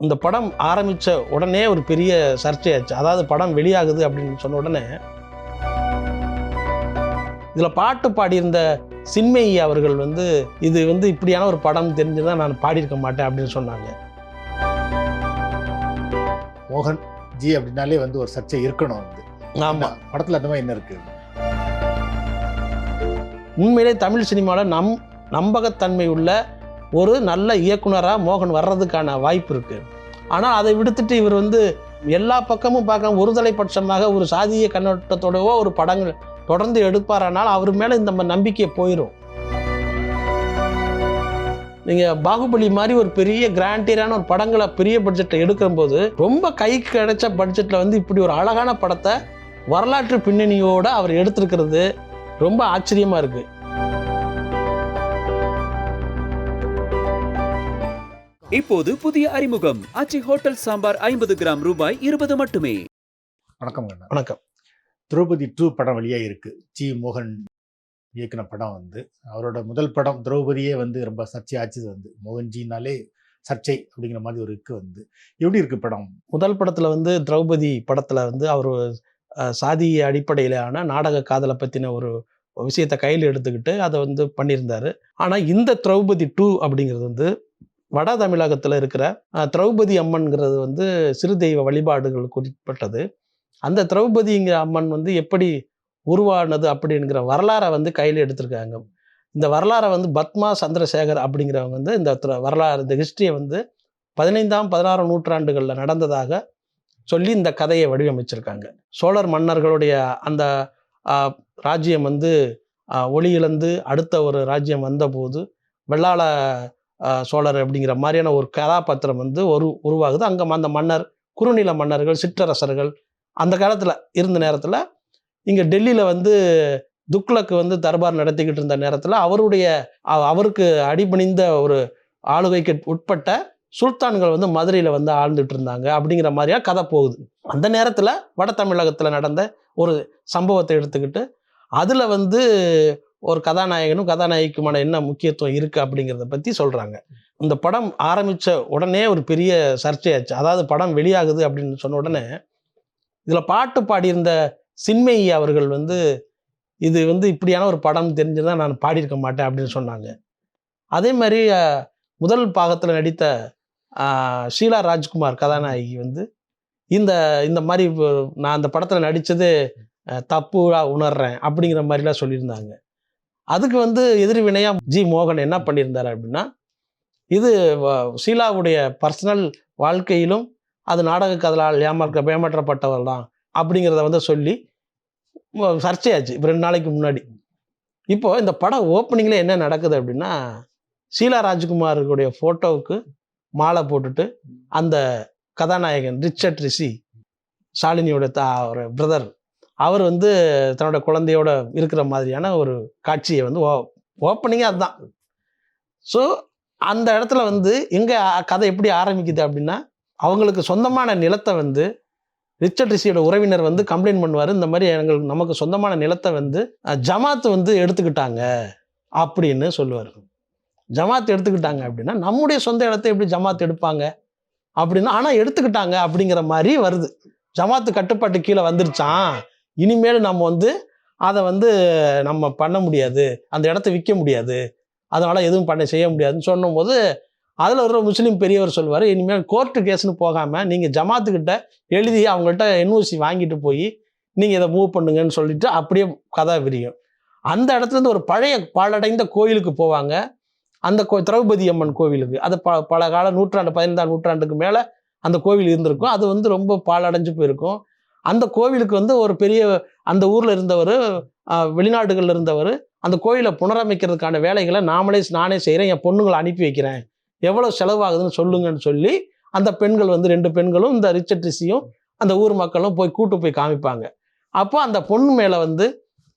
இந்த படம் ஆரம்பித்த உடனே ஒரு பெரிய சர்ச்சையாச்சு. அதாவது படம் வெளியாகுது அப்படின்னு சொன்ன உடனே இதில் பாட்டு பாடியிருந்த சின்மயி அவர்கள் இது இப்படியான ஒரு படம் தெரிஞ்சுதான் நான் பாடியிருக்க மாட்டேன் அப்படின்னு சொன்னாங்க. மோகன் ஜி அப்படின்னாலே ஒரு சர்ச்சை இருக்கணும். ஆமாம், படத்தில் அந்த மாதிரி என்ன இருக்கு? உண்மையிலே தமிழ் சினிமாவில் நம்பகத்தன்மை உள்ள ஒரு நல்ல இயக்குனராக மோகன் வர்றதுக்கான வாய்ப்பு இருக்குது. ஆனால் அதை விடுத்துட்டு இவர் எல்லா பக்கமும் பார்க்க ஒருதலை பட்சமாக ஒரு சாதிய கண்ணோட்டத்தோடவோ ஒரு படங்கள் தொடர்ந்து எடுப்பாரானால் அவர் மேலே இந்த நம்பிக்கை போயிடும். நீங்கள் பாகுபலி மாதிரி ஒரு பெரிய கிராண்டியரான ஒரு படங்களை பெரிய பட்ஜெட்டில் எடுக்கும்போது ரொம்ப கைக்கு கிடைச்ச பட்ஜெட்டில் இப்படி ஒரு அழகான படத்தை வரலாற்று பின்னணியோடு அவர் எடுத்திருக்கிறது ரொம்ப ஆச்சரியமாக இருக்குது. இப்போது புதிய அறிமுகம் ஆச்சி ஹோட்டல் சாம்பார் 50 கிராம் ரூபாய் 20 மட்டுமே. வணக்கம். வணக்கம். திரௌபதி 2 படம் வெளியாக இருக்கு. ஜி மோகன் இயக்குன படம் அவரோட முதல் படம் திரௌபதியே ரொம்ப சர்ச்சையாச்சு. மோகன்ஜினாலே சர்ச்சை அப்படிங்கிற மாதிரி ஒரு இருக்கு. எப்படி இருக்கு படம்? முதல் படத்தில் திரௌபதி படத்தில் அவர் சாதிய அடிப்படையிலான நாடக காதலை பற்றின ஒரு விஷயத்தை கையில் எடுத்துக்கிட்டு அதை பண்ணியிருந்தார். ஆனால் இந்த திரௌபதி 2 அப்படிங்கிறது வட தமிழகத்தில் இருக்கிற திரௌபதி அம்மன்கிறது சிறு தெய்வ வழிபாடுகள் குறிப்பிட்டது. அந்த திரௌபதிங்கிற அம்மன் எப்படி உருவானது அப்படிங்கிற வரலாறை கையில் எடுத்திருக்காங்க. இந்த வரலாறை பத்மா சந்திரசேகர் அப்படிங்கிறவங்க இந்த வரலாறு இந்த ஹிஸ்ட்ரியை 15ஆம் 16ஆம் நூற்றாண்டுகளில் நடந்ததாக சொல்லி இந்த கதையை வடிவமைச்சிருக்காங்க. சோழர் மன்னர்களுடைய அந்த ராஜ்யம் ஒளி இழந்து அடுத்த ஒரு ராஜ்யம் வந்தபோது வெள்ளாள சோழர் அப்படிங்கிற மாதிரியான ஒரு கதாபாத்திரம் உருவாகுது. அங்கே அந்த மன்னர் குறுநில மன்னர்கள் சிற்றரசர்கள் அந்த காலத்தில் இருந்த நேரத்தில் இங்கே டெல்லியில் துக்ளக்கு தர்பார் நடத்திக்கிட்டு இருந்த நேரத்தில் அவருக்கு அடிபணிந்த ஒரு ஆளுகைக்கு உட்பட்ட சுல்தான்கள் மதுரையில் ஆழ்ந்துட்டு இருந்தாங்க அப்படிங்கிற மாதிரியா கதை போகுது. அந்த நேரத்தில் வட தமிழகத்தில் நடந்த ஒரு சம்பவத்தை எடுத்துக்கிட்டு அதில் ஒரு கதாநாயகனும் கதாநாயகிக்குமான என்ன முக்கியத்துவம் இருக்குது அப்படிங்கிறத பற்றி சொல்கிறாங்க. இந்த படம் ஆரம்பித்த உடனே ஒரு பெரிய சர்ச்சையாச்சு. அதாவது படம் வெளியாகுது அப்படின்னு சொன்ன உடனே இதில் பாட்டு பாடியிருந்த சின்மயி அவர்கள் இது இப்படியான ஒரு படம் தெரிஞ்சுதான் நான் பாடியிருக்க மாட்டேன் அப்படின்னு சொன்னாங்க. அதே மாதிரி முதல் பாகத்தில் நடித்த ஷீலா ராஜ்குமார் கதாநாயகி இந்த மாதிரி நான் அந்த படத்தில் நடித்தது தப்புலாம் உணர்றேன் அப்படிங்கிற மாதிரிலாம் சொல்லியிருந்தாங்க. அதுக்கு எதிர்வினையாக ஜி மோகன் என்ன பண்ணியிருந்தார் அப்படின்னா, இது ஷீலாவுடைய பர்சனல் வாழ்க்கையிலும் அது நாடக கதலால் ஏமாற்றப்பட்டவர் தான் அப்படிங்கிறத சொல்லி சர்ச்சையாச்சு 2 நாளைக்கு முன்னாடி. இப்போது இந்த படம் ஓப்பனிங்கில் என்ன நடக்குது அப்படின்னா, ஷீலா ராஜ்குமாருடைய ஃபோட்டோவுக்கு மாலை போட்டுட்டு அந்த கதாநாயகன் ரிச்சர்ட் ரிஷி ஷாலினியோட ஒரு பிரதர் அவர் தன்னோட குழந்தையோட இருக்கிற மாதிரியான ஒரு காட்சியை ஓப்பனிங்கே அதுதான். ஸோ அந்த இடத்துல எங்கே கதை எப்படி ஆரம்பிக்குது அப்படின்னா, அவங்களுக்கு சொந்தமான நிலத்தை ரிச்சர்ட் ரிஷியோட உறவினர் கம்ப்ளைண்ட் பண்ணுவார். இந்த மாதிரி நமக்கு சொந்தமான நிலத்தை ஜமாத்து எடுத்துக்கிட்டாங்க அப்படின்னு சொல்லுவார். ஜமாத் எடுத்துக்கிட்டாங்க அப்படின்னா நம்முடைய சொந்த இடத்த எப்படி ஜமாத் எடுப்பாங்க அப்படின்னா, ஆனால் எடுத்துக்கிட்டாங்க அப்படிங்கிற மாதிரி வருது. ஜமாத்து கட்டுப்பாட்டு கீழே வந்துருச்சான், இனிமேல் நம்ம அதை நம்ம பண்ண முடியாது, அந்த இடத்த விற்க முடியாது, அதனால் எதுவும் செய்ய முடியாதுன்னு சொன்னும் போது அதில் ஒரு முஸ்லீம் பெரியவர் சொல்லுவார், இனிமேல் கோர்ட்டு கேஸ்னு போகாமல் நீங்கள் ஜமாத்துக்கிட்ட எழுதி அவங்கள்ட்ட என்ஓசி வாங்கிட்டு போய் நீங்கள் இதை மூவ் பண்ணுங்கன்னு சொல்லிட்டு அப்படியே கதை விரியும். அந்த இடத்துலேருந்து ஒரு பழைய பாழடைந்த கோயிலுக்கு போவாங்க. அந்த திரௌபதி அம்மன் கோவிலுக்கு அது பல கால நூற்றாண்டு 15ஆம் நூற்றாண்டுக்கு மேலே அந்த கோவில் இருந்திருக்கும். அது ரொம்ப பாழடைஞ்சு போயிருக்கும். அந்த கோவிலுக்கு ஒரு பெரிய அந்த ஊரில் இருந்தவர் வெளிநாடுகளில் இருந்தவர் அந்த கோயிலை புனரமைக்கிறதுக்கான வேலைகளை நானே செய்கிறேன், என் பொண்ணுங்களை அனுப்பி வைக்கிறேன், எவ்வளோ செலவாகுதுன்னு சொல்லுங்கன்னு சொல்லி அந்த பெண்கள் 2 பெண்களும் இந்த ரிச்சர்ட் ரிஷியும் அந்த ஊர் மக்களும் கூட்டு போய் காமிப்பாங்க. அப்போ அந்த பொண்ணு மேலே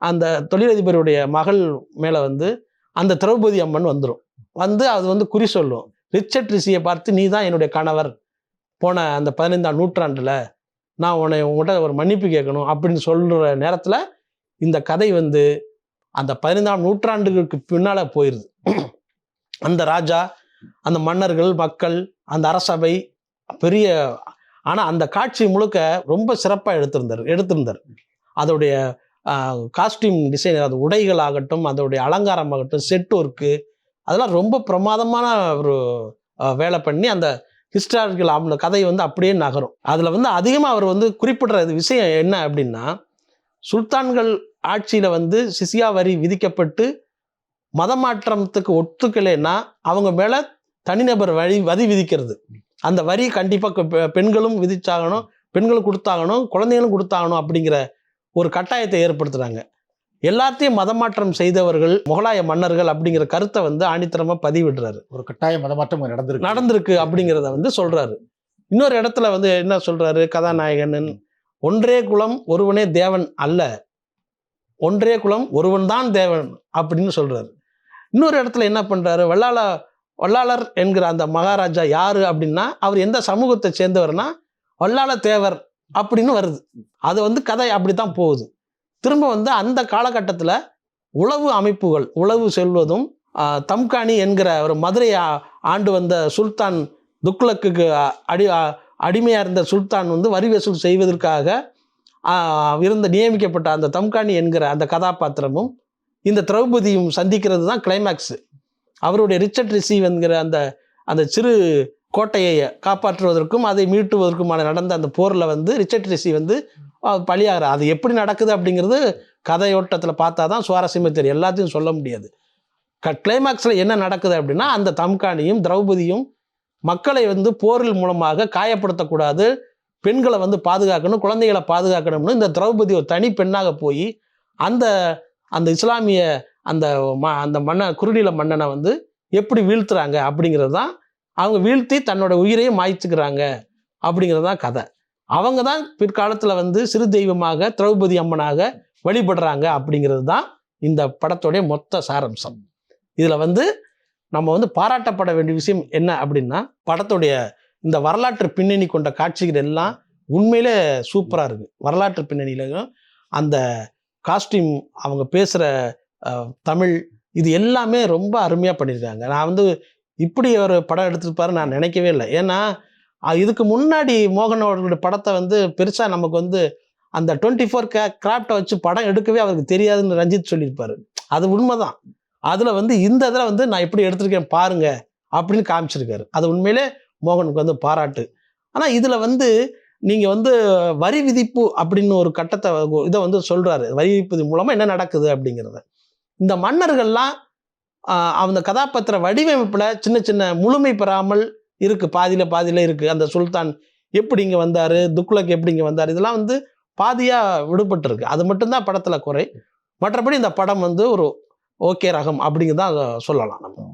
அந்த தொழிலதிபருடைய மகள் மேலே அந்த திரௌபதி அம்மன் வந்துடும். அது குறி சொல்லும், ரிச்சர்ட் ரிஷியை பார்த்து நீ தான் என்னுடைய கணவர், போன அந்த 15ஆம் நூற்றாண்டில் நான் உங்கள்கிட்ட ஒரு மன்னிப்பு கேட்கணும் அப்படின்னு சொல்கிற நேரத்தில் இந்த கதை அந்த 15ஆம் நூற்றாண்டுகளுக்கு பின்னால் போயிடுது. அந்த ராஜா, அந்த மன்னர்கள், மக்கள், அந்த அரசபை, பெரிய. ஆனால் அந்த காட்சி முழுக்க ரொம்ப சிறப்பாக எடுத்திருந்தார். அதோடைய காஸ்டியூம் டிசைன், அது உடைகள் ஆகட்டும், அதோடைய அலங்காரம் ஆகட்டும், செட் ஒர்க்கு, அதெல்லாம் ரொம்ப பிரமாதமான ஒரு வேலை பண்ணி அந்த ஹிஸ்டாரிக்கல் அந்த கதை வந்து அப்படியே நகரும். அதில் வந்து அதிகமாக அவர் வந்து குறிப்பிடுற விஷயம் என்ன அப்படின்னா, சுல்தான்கள் ஆட்சியில் வந்து சிசியா வரி விதிக்கப்பட்டு மதமாற்றத்துக்கு ஒத்துக்கலைன்னா அவங்க மேலே தனிநபர் வரி விதிக்கிறது. அந்த வரி கண்டிப்பாக பெண்களும் விதிச்சாகணும், பெண்களும் கொடுத்தாகணும், குழந்தைகளும் கொடுத்தாகணும் அப்படிங்கிற ஒரு கட்டாயத்தை ஏற்படுத்துகிறாங்க. எல்லாத்தையும் மதமாற்றம் செய்தவர்கள் முகலாய மன்னர்கள் அப்படிங்கிற கருத்தை வந்து ஆணித்தரமாக பதிவிடுறாரு. ஒரு கட்டாய மதமாற்றம் நடந்திருக்கு அப்படிங்கிறத வந்து சொல்றாரு. இன்னொரு இடத்துல வந்து என்ன சொல்றாரு கதாநாயகன், ஒன்றே குலம் ஒருவனே தேவன் அல்ல, ஒன்றே குலம் ஒருவன் தான் தேவன் அப்படின்னு சொல்றாரு. இன்னொரு இடத்துல என்ன பண்றாரு, வல்லாளர் என்கிற அந்த மகாராஜா யாரு அப்படின்னா அவர் எந்த சமூகத்தை சேர்ந்தவர்னா வல்லாள தேவர் அப்படின்னு வருது. அது வந்து கதை அப்படித்தான் போகுது. திரும்ப வந்து அந்த காலகட்டத்தில் உளவு அமைப்புகள் உளவு செல்வதும், தம்கானி என்கிற ஒரு மதுரையை ஆண்டு வந்த சுல்தான் துக்ளக்கு அடிமையாக இருந்த சுல்தான் வந்து வரி வசூல் செய்வதற்காக நியமிக்கப்பட்ட அந்த தம்கானி என்கிற அந்த கதாபாத்திரமும் இந்த திரௌபதியும் சந்திக்கிறது தான் கிளைமேக்ஸு. அவருடைய ரிச்சர்ட் ரிசீவ் என்கிற அந்த சிறு கோட்டையை காப்பாற்றுவதற்கும் அதை மீட்டுவதற்குமான நடந்த அந்த போரில் வந்து ரிச்சர்ட் ரிசீவ் வந்து பலியாகிற. அது எப்படி நடக்குது அப்படிங்கிறது கதையோட்டத்தில் பார்த்தா தான் சுவாரஸ்யமாக தெரியும், எல்லாத்தையும் சொல்ல முடியாது. கிளைமேக்ஸில் என்ன நடக்குது அப்படின்னா, அந்த தம்கானியும் திரௌபதியும் மக்களை வந்து போரில் மூலமாக காயப்படுத்தக்கூடாது, பெண்களை வந்து பாதுகாக்கணும், குழந்தைகளை பாதுகாக்கணும்னு இந்த திரௌபதி ஒரு தனி பெண்ணாக போய் அந்த இஸ்லாமிய அந்த குறுநில மன்னனை வந்து எப்படி வீழ்த்துறாங்க அப்படிங்கிறது தான். அவங்க வீழ்த்தி தன்னோட உயிரையும் மாய்ச்சிக்கிறாங்க அப்படிங்கிறது தான் கதை. அவங்க தான் பிற்காலத்தில் வந்து சிறு தெய்வமாக திரௌபதி அம்மனாக வழிபடுறாங்க அப்படிங்கிறது தான் இந்த படத்துடைய மொத்த சாரம்சம். இதில் வந்து நம்ம வந்து பாராட்டப்பட வேண்டிய விஷயம் என்ன அப்படின்னா, படத்துடைய இந்த வரலாற்று பின்னணி கொண்ட காட்சிகள் எல்லாம் உண்மையிலே சூப்பராக இருக்குது. வரலாற்று பின்னணியிலையும் அந்த காஸ்டியூம், அவங்க பேசுகிற தமிழ், இது எல்லாமே ரொம்ப அருமையாக பண்ணியிருக்காங்க. நான் வந்து இப்படி ஒரு படம் எடுத்துருப்பாரு நான் நினைக்கவே இல்லை. ஏன்னா இதுக்கு முன்னாடி மோகன் அவர்களுடைய படத்தை வந்து பெருசாக நமக்கு வந்து அந்த 24 கிராஃப்டை வச்சு படம் எடுக்கவே அவருக்கு தெரியாதுன்னு ரஞ்சித் சொல்லியிருப்பாரு. அது உண்மைதான். அதில் வந்து இந்த இதில் வந்து நான் எப்படி எடுத்திருக்கேன் பாருங்க அப்படின்னு காமிச்சிருக்காரு. அது உண்மையிலே மோகனுக்கு வந்து பாராட்டு. ஆனால் இதில் வந்து நீங்கள் வந்து வரி விதிப்பு அப்படின்னு ஒரு கட்டத்தை இதை வந்து சொல்கிறாரு. வரி விதிப்பு மூலமாக என்ன நடக்குது அப்படிங்கிறத இந்த மன்னர்கள்லாம் அந்த கதாபாத்திர வடிவமைப்பில் சின்ன சின்ன முழுமை பெறாமல் இருக்குது, பாதியில் இருக்குது. அந்த சுல்தான் எப்படி இங்கே வந்தார், துக்ளக் எப்படி இங்கே வந்தார், இதெல்லாம் வந்து பாதியாக விடுபட்டுருக்கு. அது மட்டும்தான் படத்தில் குறை. மற்றபடி இந்த படம் வந்து ஒரு ஓகே ரகம் அப்படிங்கிறதான் சொல்லலாம். நம்ம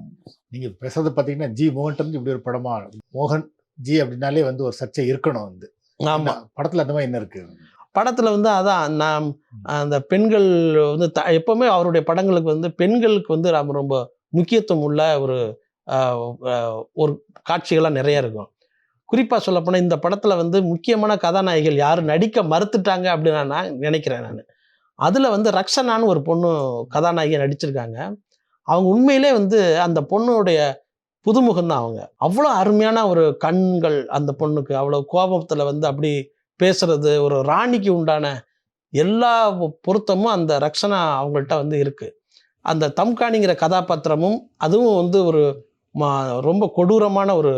நீங்கள் பேசுறது பார்த்தீங்கன்னா ஜி மோகன் இப்படி ஒரு படமா, மோகன் ஜி அப்படின்னாலே வந்து ஒரு சர்ச்சை இருக்கணும் வந்து. ஆமாம், படத்தில் அந்த மாதிரி என்ன இருக்குது? படத்தில் வந்து அதான் நான் அந்த பெண்கள் வந்து எப்போவுமே அவருடைய படங்களுக்கு வந்து பெண்களுக்கு வந்து ரொம்ப முக்கியத்துவம் உள்ள ஒரு காட்சிகள்லாம் நிறைய இருக்கும். குறிப்பாக சொல்லப்போனால் இந்த படத்தில் வந்து முக்கியமான கதாநாயகிகள் யாரும் நடிக்க மறுத்துட்டாங்க அப்படின்னு நான் நினைக்கிறேன். நான் அதில் வந்து ரக்ஷனான்னு ஒரு பொண்ணு கதாநாயகி நடிச்சிருக்காங்க. அவங்க உண்மையிலே வந்து அந்த பொண்ணுடைய புதுமுகம்தான். அவங்க அவ்வளோ அருமையான ஒரு கண்கள் அந்த பொண்ணுக்கு, அவ்வளோ கோபத்தில் வந்து அப்படி பேசுறது, ஒரு ராணிக்கு உண்டான எல்லா பொருத்தமும் அந்த ரக்ஷனா அவங்கள்ட்ட வந்து இருக்குது. அந்த தம்கானிங்கிற கதாபாத்திரமும் அதுவும் வந்து ஒரு ரொம்ப கொடூரமான ஒரு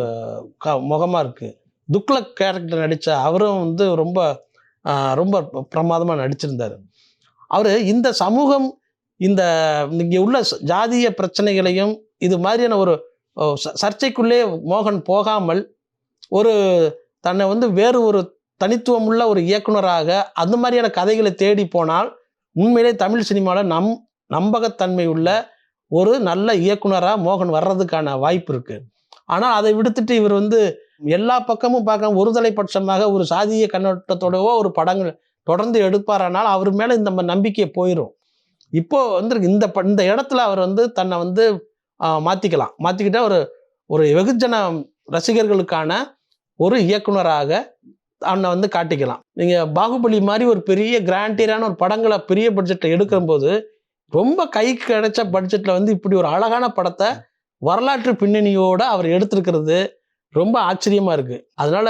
முகமாக இருக்குது. துக்ளக் கேரக்டர் நடித்த அவரும் வந்து ரொம்ப ரொம்ப பிரமாதமாக நடிச்சிருந்தார். அவர் இந்த சமூகம், இங்கே உள்ள ஜாதிய பிரச்சனைகளையும் இது மாதிரியான ஒரு சர்ச்சைக்குள்ளே மோகன் போகாமல் ஒரு தன்னை வந்து வேறு ஒரு தனித்துவமுள்ள ஒரு இயக்குனராக அந்த மாதிரியான கதைகளை தேடி போனால் உண்மையிலே தமிழ் சினிமாவில் நம்பகத்தன்மை உள்ள ஒரு நல்ல இயக்குனராக மோகன் வர்றதுக்கான வாய்ப்பு இருக்குது. ஆனால் அதை விடுத்துட்டு இவர் வந்து எல்லா பக்கமும் பார்க்க ஒரு தலைப்பட்சமாக ஒரு சாதிய கண்ணோட்டத்தோடவோ ஒரு படங்கள் தொடர்ந்து எடுப்பாரானால் அவர் மேலே இந்த நம்பிக்கையை போயிடும். இப்போது வந்து இந்த இடத்துல அவர் வந்து தன்னை வந்து மாற்றிக்கிட்ட ஒரு வெகுஜன ரசிகர்களுக்கான ஒரு இயக்குனராக அவனை வந்து காட்டிக்கலாம். நீங்கள் பாகுபலி மாதிரி ஒரு பெரிய கிராண்டியரான ஒரு படங்களை பெரிய பட்ஜெட்டில் எடுக்கும்போது ரொம்ப கைக்கு கிடைச்ச பட்ஜெட்டில் வந்து இப்படி ஒரு அழகான படத்தை வரலாற்று பின்னணியோடு அவர் எடுத்திருக்கிறது ரொம்ப ஆச்சரியமா இருக்கு. அதனால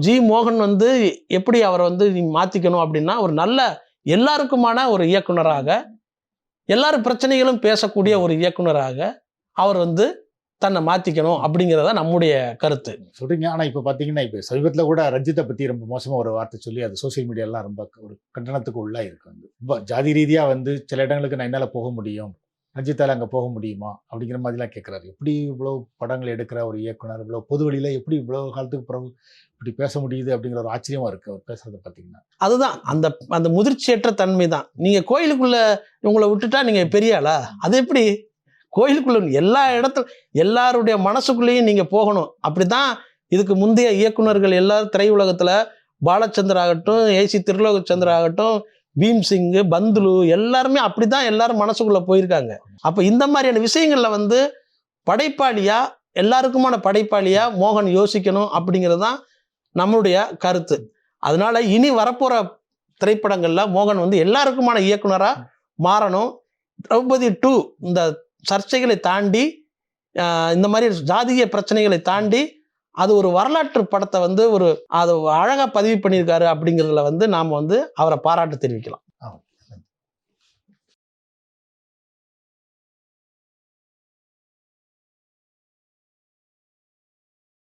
ஜி மோகன் வந்து எப்படி அவரை வந்து மாத்திக்கணும் அப்படின்னா, ஒரு நல்ல எல்லாருக்குமான ஒரு இயக்குனராக, எல்லாரும் பிரச்சனைகளும் பேசக்கூடிய ஒரு இயக்குனராக அவர் வந்து தன்னை மாத்திக்கணும் அப்படிங்கிறத நம்முடைய கருத்து. சொல்றீங்க. ஆனா இப்ப பாத்தீங்கன்னா, இப்ப சமீபத்துல கூட ரஞ்சித்தை பத்தி ரொம்ப மோசமா ஒரு வார்த்தை சொல்லி அது சோசியல் மீடியாலாம் ரொம்ப ஒரு கண்டனத்துக்கு உள்ளாயிருக்கு. வந்து ரொம்ப ஜாதி ரீதியா வந்து சில இடங்களுக்கு நான் என்னால போக முடியும், ரஞ்சித்தால அங்க போக முடியுமா அப்படிங்கிற மாதிரிலாம் கேட்கிறாரு. எப்படி இவ்வளவு படங்கள் எடுக்கிற ஒரு இயக்குனர் இவ்வளவு பொது வெளியில எப்படி இவ்வளவு காலத்துக்கு பிறகு இப்படி பேச முடியுது அப்படிங்கிற ஒரு ஆச்சரியமா இருக்கு அவர் பேசுறத பாத்தீங்கன்னா. அதுதான் அந்த அந்த முதிர்ச்சியற்ற தன்மை தான். நீங்க கோயிலுக்குள்ள உங்களை விட்டுட்டா நீங்க பெரிய ஆளா? அது எப்படி? கோயிலுக்குள்ள எல்லா இடத்துல எல்லாருடைய மனசுக்குள்ளேயும் நீங்க போகணும். அப்படிதான் இதுக்கு முந்தைய இயக்குனர்கள் எல்லாரும் திரையுலகத்துல பாலச்சந்தர் ஆகட்டும், ஏசி திருலோகச்சந்தர் ஆகட்டும், பீம்சிங், பந்துலு எல்லாருமே அப்படிதான் எல்லாரும் மனசுக்குள்ள போயிருக்காங்க. அப்ப இந்த மாதிரியான விஷயங்கள்ல வந்து படைப்பாளியா, எல்லாருக்குமான படைப்பாளியா மோகன் யோசிக்கணும் அப்படிங்கிறது தான் நம்மளுடைய கருத்து. அதனால இனி வரப்போற திரைப்படங்கள்ல மோகன் வந்து எல்லாருக்குமான இயக்குனரா மாறணும். திரௌபதி 2 இந்த சர்ச்சைகளை தாண்டி, இந்த மாதிரி ஜாதிய பிரச்சனைகளை தாண்டி அது ஒரு வரலாற்று படத்தை வந்து அது அழகா பதிவு பண்ணியிருக்காரு அப்படிங்கிறதுல வந்து நாம வந்து அவரை பாராட்டு தெரிவிக்கலாம்.